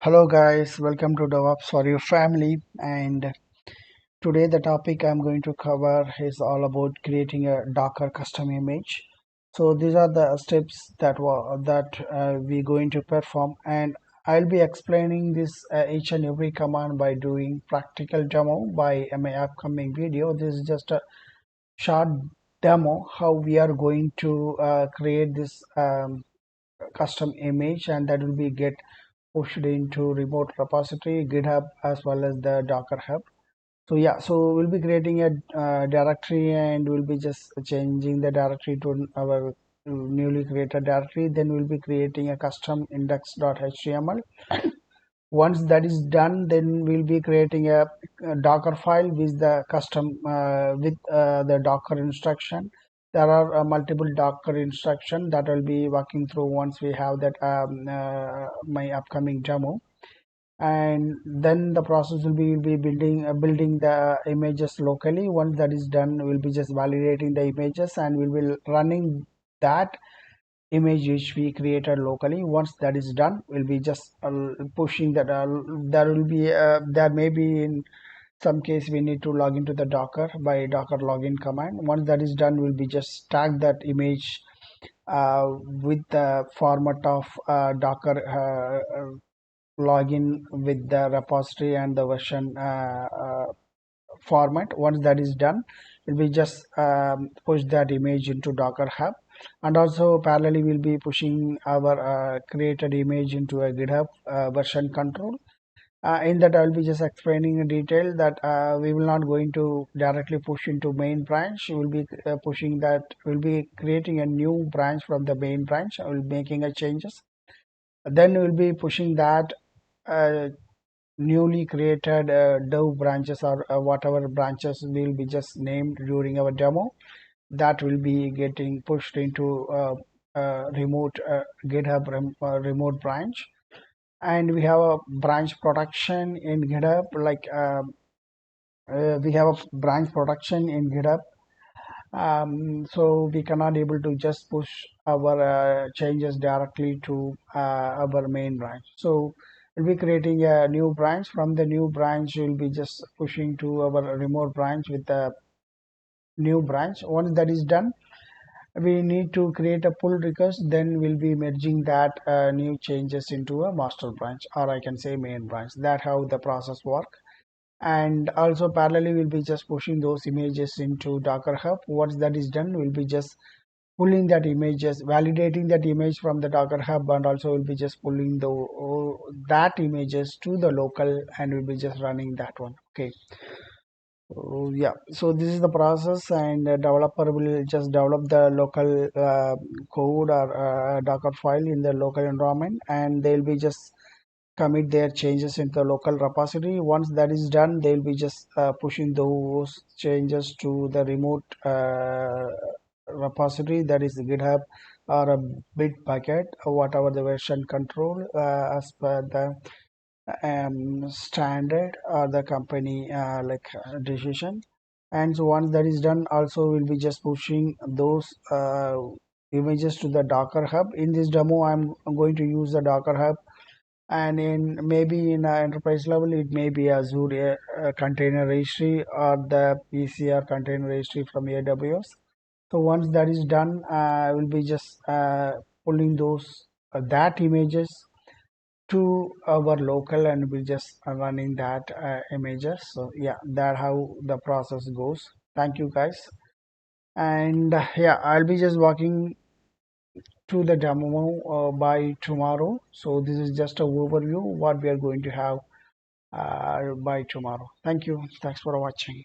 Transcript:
Hello guys, welcome to DevOps for your family. And today the topic I'm going to cover is all about creating a Docker custom image. So these are the steps that we're going to perform, and I'll be explaining this each and every command by doing practical demo by my upcoming video. This is just a short demo how we are going to create this custom image, and that will be get pushed into remote repository, GitHub, as well as the Docker Hub. So yeah, so we'll be creating a directory, and we'll be just changing the directory to our newly created directory. Then we'll be creating a custom index.html. Once that is done, then we'll be creating a Docker file with the custom with the Docker instruction. There are multiple Docker instruction that will be walking through once we have that my upcoming demo. And then the process will be building the images locally. Once that is done, we'll be just validating the images, and we'll be running that image which we created locally. Once that is done, we'll be just pushing that. There may be in some case we need to log into the Docker by Docker login command. Once that is done, we'll be just tag that image with the format of Docker login with the repository and the version format. Once that is done, we'll be just push that image into Docker Hub, and also parallelly we'll be pushing our created image into a GitHub version control. In that, I'll be just explaining in detail that we will not going to directly push into main branch. We'll be pushing that. We'll be creating a new branch from the main branch. I will be making a changes. Then we'll be pushing that uh, newly created dev branches, or whatever branches will be just named during our demo, that will be getting pushed into remote GitHub remote branch. And we have a branch production in GitHub, like we have a branch production in GitHub. So we cannot able to just push our changes directly to our main branch. So we'll be creating a new branch. From the new branch, we'll be just pushing to our remote branch with the new branch. Once that is done, we need to create a pull request. Then we'll be merging that new changes into a master branch, or I can say main branch. That how the process work. And also parallelly we'll be just pushing those images into Docker Hub. Once that is done, we'll be just pulling that images, validating that image from the Docker Hub, and also we'll be just pulling the that images to the local, and we'll be just running that one. Okay. So yeah, so this is the process, and developer will just develop the local code or Docker file in the local environment, and they'll be just commit their changes into the local repository. Once that is done, they'll be just pushing those changes to the remote repository, that is GitHub or a Bitbucket, or whatever the version control as per the standard or the company decision. And so once that is done, also we'll be just pushing those images to the Docker Hub. In this demo, I'm going to use the Docker Hub, and in maybe in enterprise level it may be Azure container registry, or the ECR container registry from AWS. So once that is done, I will be just pulling those that images to our local, and we'll just running that images. So yeah, that how the process goes. Thank you guys. And yeah, I'll be just walking to the demo by tomorrow. So this is just a overview what we are going to have by tomorrow. Thank you. Thanks for watching.